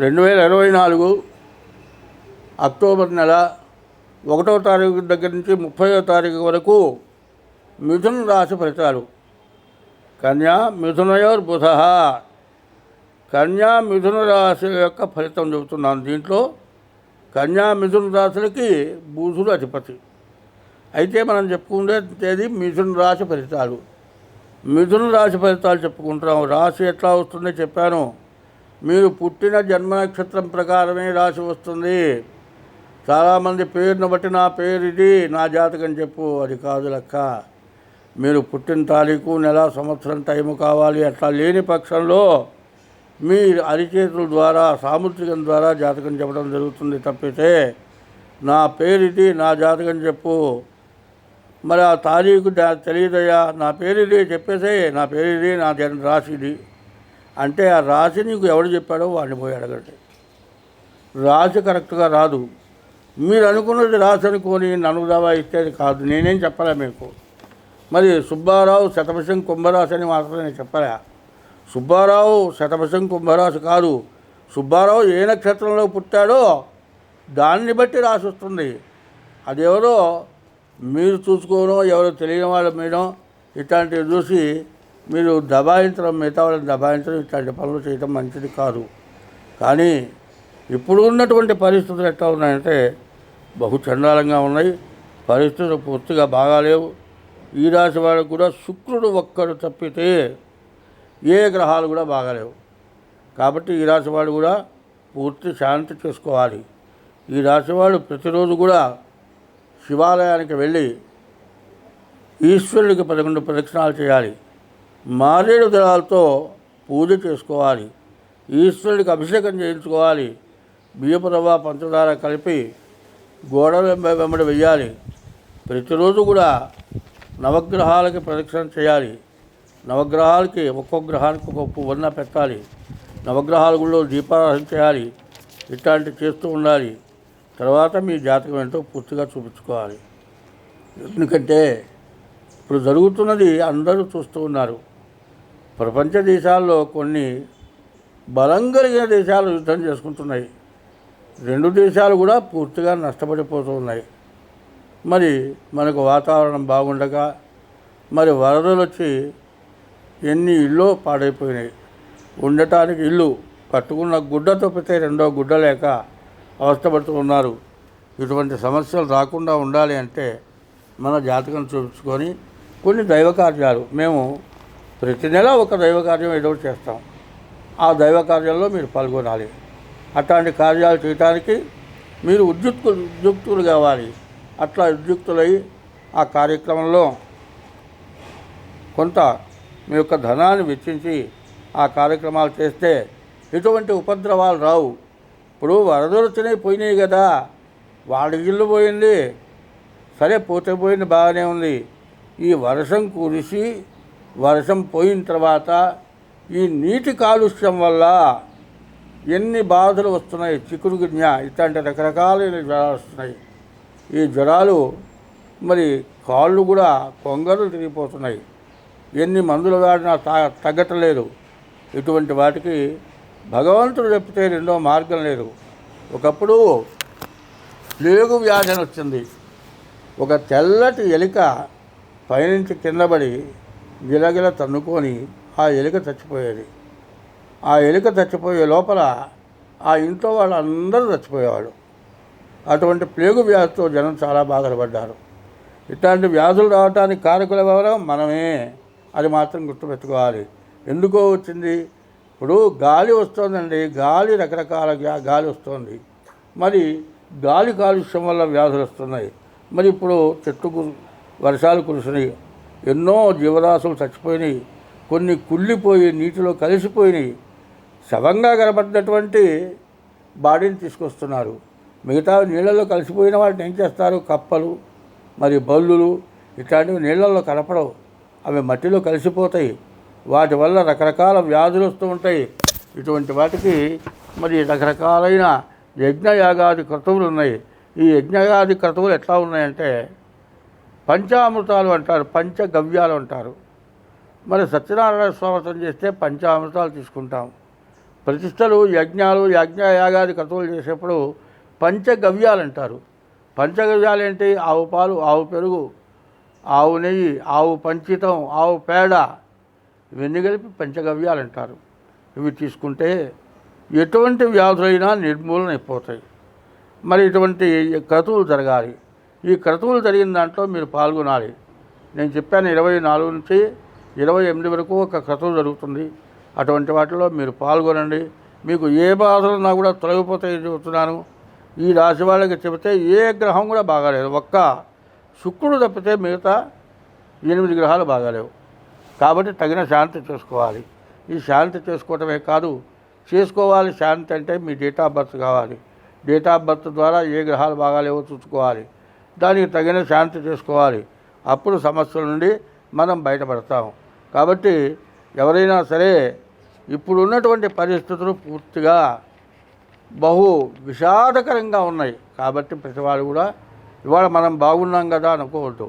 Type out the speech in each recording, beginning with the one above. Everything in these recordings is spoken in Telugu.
2024 అక్టోబర్ నెల 1వ తారీఖు దగ్గర నుంచి 30వ తారీఖు వరకు మిథున రాశి ఫలితాలు. కన్యా మిథునయోర్ బుధ. కన్యా మిథున రాశి యొక్క ఫలితం చెబుతున్నాను. దీంట్లో కన్యా మిథున రాశులకి బుధుడు అధిపతి. అయితే మనం చెప్పుకునేది మిథున రాశి ఫలితాలు. మిథున రాశి ఫలితాలు చెప్పుకుంటున్నాం. రాశి ఎట్లా వస్తుందో చెప్పాను. మీరు పుట్టిన జన్మ నక్షత్రం ప్రకారమే రాశి వస్తుంది. చాలామంది పేరును బట్టి నా పేరు ఇది, నా జాతకం చెప్పు, అది కాదు లెక్క. మీరు పుట్టిన తారీఖు, నెల, సంవత్సరం టైము కావాలి. అట్లా లేని పక్షంలో మీ అరిచేతుల ద్వారా, సాముద్రికం ద్వారా జాతకం చెప్పడం జరుగుతుంది తప్పితే నా పేరు ఇది, నా జాతకం చెప్పు, మరి ఆ తారీఖు తెలియదయ్యా, నా పేరు ఇది చెప్పేసే, నా పేరు ఇది, నా రాశి ఇది అంటే ఆ రాశి నీకు ఎవడు చెప్పాడో వాడిని పోయి అడగండి. రాశి కరెక్ట్గా రాదు. మీరు అనుకున్నది రాశి అనుకొని నన్ను దావా ఇచ్చేది కాదు. నేనేం చెప్పలే మీకు. మరి సుబ్బారావు శతభిషం కుంభరాశి అని మాత్రం నేను చెప్పలే. సుబ్బారావు శతభిషం కుంభరాశి కాదు. సుబ్బారావు ఏ నక్షత్రంలో పుట్టాడో దాన్ని బట్టి రాసి వస్తుంది. అదెవరో మీరు చూసుకోనో, ఎవరో తెలియని వాళ్ళ మీదో ఇట్లాంటివి చూసి మీరు దబాయించడం, మిగతా వాళ్ళని దబాయించడం, ఇట్లాంటి పనులు చేయడం మంచిది కాదు. కానీ ఇప్పుడు ఉన్నటువంటి పరిస్థితులు ఎట్లా ఉన్నాయంటే బహు చండాలంగా ఉన్నాయి. పరిస్థితులు పూర్తిగా బాగాలేవు. ఈ రాశి వాళ్ళకు కూడా శుక్రుడు ఒక్కడు తప్పితే ఏ గ్రహాలు కూడా బాగాలేవు. కాబట్టి ఈ రాశి వాళ్ళు కూడా పూర్తి శాంతి చేసుకోవాలి. ఈ రాశి వాళ్ళు ప్రతిరోజు కూడా శివాలయానికి వెళ్ళి ఈశ్వరుడికి 11 ప్రదక్షిణాలు చేయాలి. మారేడు దళాలతో పూజ చేసుకోవాలి. ఈశ్వరుడికి అభిషేకం చేయించుకోవాలి. బియ్యపు రవ్వ, పంచదార కలిపి గోడల వెంబడి వెయ్యాలి. ప్రతిరోజు కూడా నవగ్రహాలకి ప్రదక్షిణ చేయాలి. నవగ్రహాలకి ఒక్కొక్క గ్రహానికి ఒక్కొక్క పువ్వన్న పెట్టాలి. నవగ్రహాల గుళ్ళో దీపారాధన చేయాలి. ఇట్లాంటివి చేస్తూ ఉండాలి. తర్వాత మీ జాతకం ఏంటో పూర్తిగా చూపించుకోవాలి. ఎందుకంటే ఇప్పుడు జరుగుతున్నది అందరూ చూస్తూ ఉన్నారు. ప్రపంచ దేశాల్లో కొన్ని బలం కలిగిన దేశాలు యుద్ధం చేసుకుంటున్నాయి. 2 దేశాలు కూడా పూర్తిగా నష్టపడిపోతూ ఉన్నాయి. మరి మనకు వాతావరణం బాగుండగా మరి వరదలు వచ్చి ఎన్ని ఇళ్ళు పాడైపోయినాయి. ఉండటానికి ఇల్లు కట్టుకున్న గుడ్డ తప్పితే రెండో గుడ్డ లేక అవస్థపడుతూ ఉన్నారు. ఇటువంటి సమస్యలు రాకుండా ఉండాలి అంటే మన జాతకం చూపించుకొని కొన్ని దైవ కార్యాలు, మేము ప్రతి నెల ఒక దైవ కార్యం ఏదో చేస్తాం. ఆ దైవ కార్యాల్లో మీరు పాల్గొనాలి. అట్లాంటి కార్యాలు చేయడానికి మీరు ఉద్యుక్తులు కావాలి. అట్లా ఉద్యుక్తులై ఆ కార్యక్రమంలో కొంత మీ యొక్క ధనాన్ని వెచ్చించి ఆ కార్యక్రమాలు చేస్తే ఎటువంటి ఉపద్రవాలు రావు. ఇప్పుడు వరదలు వచ్చినాయి, పోయినాయి కదా, వాడి ఇల్లు పోయింది, సరే పోతే పోయింది, బాగానే ఉంది. ఈ వర్షం కురిసి వర్షం పోయిన తర్వాత ఈ నీటి కాలుష్యం వల్ల ఎన్ని బాధలు వస్తున్నాయి. చికుడుగున్య ఇట్లాంటి రకరకాలైన జ్వరాలు వస్తున్నాయి. ఈ జ్వరాలు మరి కాళ్ళు కూడా కొంగలు తిరిగిపోతున్నాయి. ఎన్ని మందులు వాడినా తగ్గట్లేదు. ఇటువంటి వాటికి భగవంతుడు చెప్తే రెండో మార్గం లేదు. ఒకప్పుడు ప్లేగు వ్యాధి అని వచ్చింది. ఒక తెల్లటి ఎలిక పైనుంచి కిందపడి గిలగిల తన్నుకొని ఆ ఎలిక చచ్చిపోయేది. ఆ ఎలిక చచ్చిపోయే లోపల ఆ ఇంట్లో వాళ్ళందరూ చచ్చిపోయేవాళ్ళు. అటువంటి ప్లేగు వ్యాధితో జనం చాలా బాధలు పడ్డారు. ఇట్లాంటి వ్యాధులు రావడానికి కారకులు ఎవరో మనమే. అది మాత్రం గుర్తుపెట్టుకోవాలి. ఎందుకో వచ్చింది. ఇప్పుడు గాలి వస్తుందండి, గాలి రకరకాల గాలి వస్తుంది. మరి గాలి కాలుష్యం వల్ల వ్యాధులు వస్తున్నాయి. మరి ఇప్పుడు వర్షాలు కురిసినాయి, ఎన్నో జీవరాశులు చచ్చిపోయినాయి, కొన్ని కుళ్ళిపోయి నీటిలో కలిసిపోయినాయి. శవంగా కనబడినటువంటి బాడీని తీసుకొస్తున్నారు. మిగతా నీళ్ళల్లో కలిసిపోయిన వాటిని ఏం చేస్తారు? కప్పలు, మరి బల్లులు ఇట్లాంటివి నీళ్ళల్లో కనపడవు, అవి మట్టిలో కలిసిపోతాయి. వాటి వల్ల రకరకాల వ్యాధులు వస్తూ ఉంటాయి. ఇటువంటి వాటికి మరి రకరకాలైన యజ్ఞయాగాది క్రతువులు ఉన్నాయి. ఈ యజ్ఞయాగాది క్రతువులు ఎట్లా ఉన్నాయంటే పంచామృతాలు అంటారు, పంచగవ్యాలు అంటారు. మరి సత్యనారాయణ స్వాగతం చేస్తే పంచామృతాలు తీసుకుంటాం. ప్రతిష్టలు, యజ్ఞాలు, యాగాది క్రతువులు చేసేప్పుడు పంచగవ్యాలు అంటారు. పంచగవ్యాలు ఏంటి? ఆవు పాలు, ఆవు పెరుగు, ఆవు నెయ్యి, ఆవు పంచితం, ఆవు పేడ, ఇవన్నీ కలిపి పంచగవ్యాలు అంటారు. ఇవి తీసుకుంటే ఎటువంటి వ్యాధులైనా నిర్మూలన అయిపోతాయి. మరి ఇటువంటి క్రతువులు జరగాలి. ఈ క్రతువులు జరిగిన దాంట్లో మీరు పాల్గొనాలి. నేను చెప్పాను 24 నుంచి 28 వరకు ఒక క్రతువు జరుగుతుంది. అటువంటి వాటిలో మీరు పాల్గొనండి. మీకు ఏ బాధలున్నా కూడా తొలగిపోతాయి చెబుతున్నాను. ఈ రాశి వాళ్ళకి చెబితే ఏ గ్రహం కూడా బాగాలేదు. ఒక్క శుక్రుడు తప్పితే మిగతా 8 గ్రహాలు బాగాలేవు. కాబట్టి తగిన శాంతి చేసుకోవాలి. ఈ శాంతి చేసుకోవటమే కాదు, చేసుకోవాలి శాంతి అంటే మీ డేట్ ఆఫ్ బర్త్ కావాలి. డేట్ ఆఫ్ బర్త్ ద్వారా ఏ గ్రహాలు బాగాలేవో చూసుకోవాలి. దానికి తగిన శాంతి చేసుకోవాలి. అప్పుడు సమస్యల నుండి మనం బయటపడతాం. కాబట్టి ఎవరైనా సరే ఇప్పుడు ఉన్నటువంటి పరిస్థితులు పూర్తిగా బహు విషాదకరంగా ఉన్నాయి. కాబట్టి ప్రతివాడు కూడా ఇవాళ మనం బాగున్నాం కదా అనుకోవద్దు.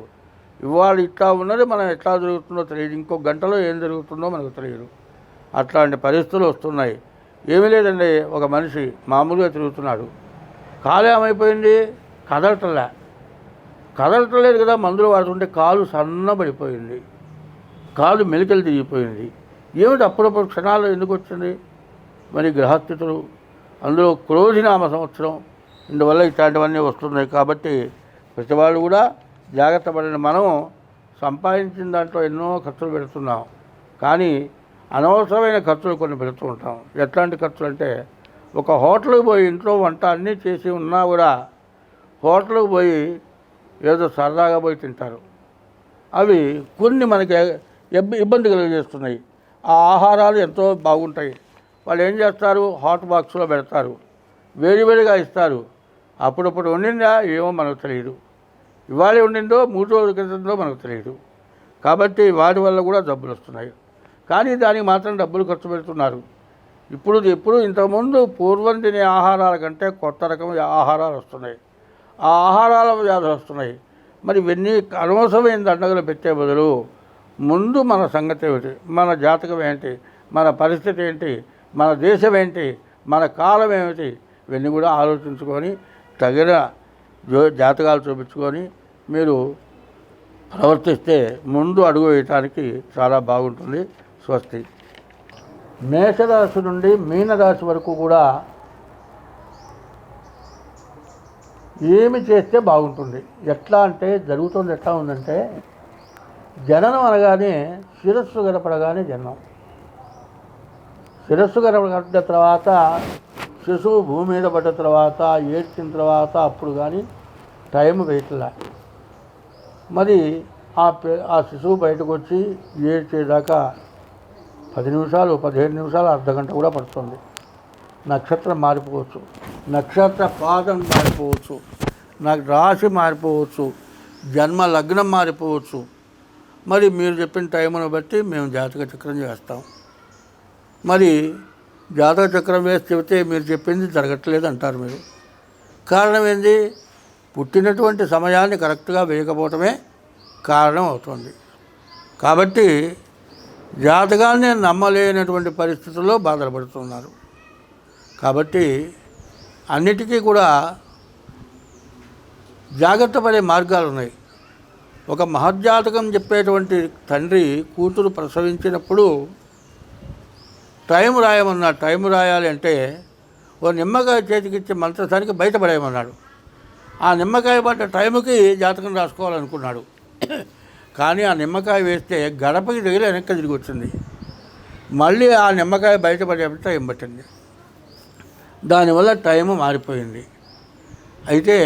ఇవాళ ఇట్లా ఉన్నది, మనం ఎట్లా జరుగుతుందో తెలియదు. ఇంకో గంటలో ఏం జరుగుతుందో మనకు తెలియదు. అట్లాంటి పరిస్థితులు వస్తున్నాయి. ఏమీ లేదండి, ఒక మనిషి మామూలుగా తిరుగుతున్నాడు, కాలు ఏమైపోయింది? కదలటలేదు కదా, మందులు వాడుతుంటే కాలు సన్నబడిపోయింది, కాలు మెలికలు తిరిగిపోయింది. ఏమిటి అప్పుడప్పుడు క్షణాలు ఎందుకు వచ్చింది? మరి గ్రహస్థితులు, అందులో క్రోధినామ సంవత్సరం, ఇందువల్ల ఇట్లాంటివన్నీ వస్తున్నాయి. కాబట్టి ప్రతివాళ్ళు కూడా జాగ్రత్త పడిన. మనం సంపాదించిన దాంట్లో ఎన్నో ఖర్చులు పెడుతున్నాం, కానీ అనవసరమైన ఖర్చులు కొన్ని పెడుతూ ఉంటాం. ఎట్లాంటి ఖర్చులు అంటే, ఒక హోటల్కి పోయి ఇంట్లో వంట అన్నీ చేసి ఉన్నా కూడా హోటల్కి పోయి ఏదో సరదాగా పోయి తింటారు. అవి కొన్ని మనకి ఇబ్బంది కలిగజేస్తున్నాయి. ఆ ఆహారాలు ఎంతో బాగుంటాయి. వాళ్ళు ఏం చేస్తారు? హాట్ బాక్స్లో పెడతారు, వేడివేడిగా ఇస్తారు. అప్పుడప్పుడు వండిందా ఏమో మనకు తెలియదు, ఇవాళ వండిందో 3 రోజుల క్రితంలో మనకు తెలియదు. కాబట్టి వాటి వల్ల కూడా జబ్బులు వస్తున్నాయి. కానీ దానికి మాత్రం డబ్బులు ఖర్చు పెడుతున్నారు. ఇప్పుడు ఇంతకుముందు పూర్వం తినే ఆహారాల కంటే కొత్త రకం ఆహారాలు వస్తున్నాయి. ఆ ఆహారాల వ్యాధులు వస్తున్నాయి. మరి ఇవన్నీ అనవసరమైన దండగలు పెట్టే బదులు ముందు మన సంగతి ఏమిటి, మన జాతకం ఏంటి, మన పరిస్థితి ఏంటి, మన దేశం ఏంటి, మన కాలం ఏమిటి, ఇవన్నీ కూడా ఆలోచించుకొని తగిన జాతకాలు చూపించుకొని మీరు ప్రవర్తిస్తే ముందు అడుగు వేయటానికి చాలా బాగుంటుంది. స్వస్తి. మేషరాశి నుండి మీనరాశి వరకు కూడా ఏమి చేస్తే బాగుంటుంది? ఎట్లా అంటే జరుగుతుంది. ఎట్లా ఉందంటే, జననం అనగానే శిరస్సు గడపడగానే జన్మం, శిరస్సు గడపడిన తర్వాత శిశువు భూమి మీద పడ్డ తర్వాత ఏడ్చిన తర్వాత అప్పుడు కానీ టైం వేయట్లా. మరి ఆ శిశువు బయటకు వచ్చి ఏడ్చేదాకా 10 నిమిషాలు, 15 నిమిషాలు, అర్ధగంట కూడా పడుతుంది. నక్షత్రం మారిపోవచ్చు, నక్షత్ర పాదం మారిపోవచ్చు, రాశి మారిపోవచ్చు, జన్మ లగ్నం మారిపోవచ్చు. మరి మీరు చెప్పిన టైంను బట్టి మేము జాతక చక్రం చేస్తాం. మరి జాతక చక్రం వేసి చెబితే మీరు చెప్పింది జరగట్లేదు అంటారు మీరు. కారణం ఏంది? పుట్టినటువంటి సమయాన్ని కరెక్ట్గా వేయకపోవటమే కారణం అవుతుంది. కాబట్టి జాతకాన్ని నమ్మలేనటువంటి పరిస్థితుల్లో బాధపడుతున్నారు. కాబట్టి అన్నిటికీ కూడా జాగ్రత్త పడే మార్గాలు ఉన్నాయి. ఒక మహర్జాతకం చెప్పేటువంటి తండ్రి కూతురు ప్రసవించినప్పుడు టైం రాయమన్నాడు. టైం రాయాలి అంటే ఓ నిమ్మకాయ చేతికిచ్చి మంత్రసానికి బయటపడేయమన్నాడు. ఆ నిమ్మకాయ పడ్డ టైంకి జాతకం రాసుకోవాలనుకున్నాడు. కానీ ఆ నిమ్మకాయ వేస్తే గడపకి దగ్గర వెనక్కి తిరిగి వచ్చింది. మళ్ళీ ఆ నిమ్మకాయ బయటపడే టైం పట్టింది. దానివల్ల టైము మారిపోయింది. అయితే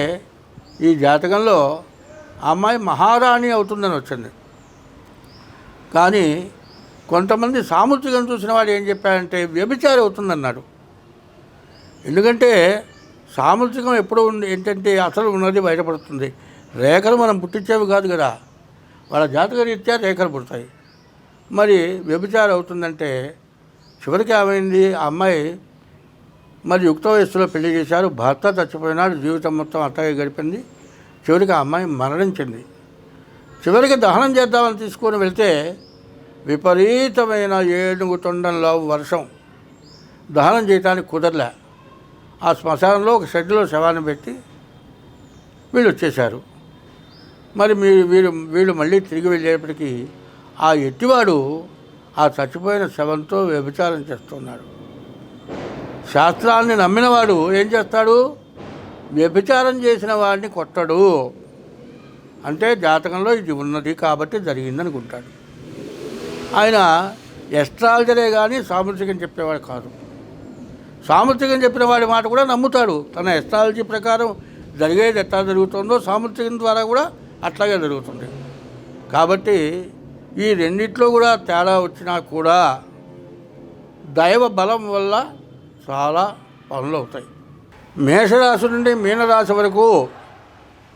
ఈ జాతకంలో అమ్మాయి మహారాణి అవుతుందని వచ్చింది. కానీ కొంతమంది సాముద్రికం చూసిన వాడు ఏం చెప్పారంటే వ్యభిచారి అవుతుందన్నాడు. ఎందుకంటే సాముద్రికం ఎప్పుడు ఏంటంటే అసలు ఉన్నది బయటపడుతుంది. రేఖలు మనం పుట్టించేవి కాదు కదా, వాళ్ళ జాతక రీత్యా రేఖలు పుడతాయి. మరి వ్యభిచారం అవుతుందంటే చివరికి ఏమైంది? ఆ అమ్మాయి మరి యుక్త వయస్సులో పెళ్లి చేశారు, భర్త చచ్చిపోయినాడు, జీవితం మొత్తం అట్టగే గడిపింది. చివరికి ఆ అమ్మాయి మరణించింది. చివరికి దహనం చేద్దామని తీసుకొని వెళ్తే విపరీతమైన 7 తొండంలో వర్షం. దహనం చేయడానికి కుదరలే. ఆ శ్మశానంలో ఒక షెడ్లో శవాన్ని పెట్టి వీళ్ళు వచ్చేశారు. మరి వీళ్ళు మళ్ళీ తిరిగి వెళ్ళేప్పటికీ ఆ ఎట్టివాడు ఆ చచ్చిపోయిన శవంతో వ్యభిచారం చేస్తున్నాడు. శాస్త్రాన్ని నమ్మినవాడు ఏం చేస్తాడు? వ్యభిచారం చేసిన వాడిని కొట్టడు. అంటే జాతకంలో ఇది ఉన్నది కాబట్టి జరిగిందనుకుంటాడు. ఆయన ఎస్ట్రాలజరే కానీ సాముద్రికం చెప్పేవాడు కాదు. సాముద్రికం చెప్పిన వాడి మాట కూడా నమ్ముతాడు. తన ఎస్ట్రాలజీ ప్రకారం జరిగేది ఎట్లా జరుగుతుందో సాముద్రికం ద్వారా కూడా అట్లాగే జరుగుతుంది. కాబట్టి ఈ రెండిట్లో కూడా తేడా వచ్చినా కూడా దైవ బలం వల్ల చాలా పనులు అవుతాయి. మేషరాశి నుండి మీనరాశి వరకు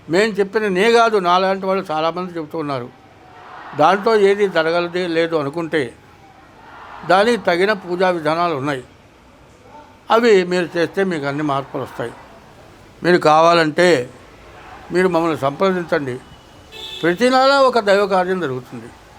మేము చెప్పిన నే కాదు, నాలాంటి వాళ్ళు చాలామంది చెబుతూ ఉన్నారు. దాంట్లో ఏది జరగలది లేదు అనుకుంటే దానికి తగిన పూజా విధానాలు ఉన్నాయి. అవి మీరు చేస్తే మీకు అన్ని మార్పులు వస్తాయి. మీరు కావాలంటే మీరు మమ్మల్ని సంప్రదించండి. ప్రతి నెల ఒక దైవ కార్యం జరుగుతుంది.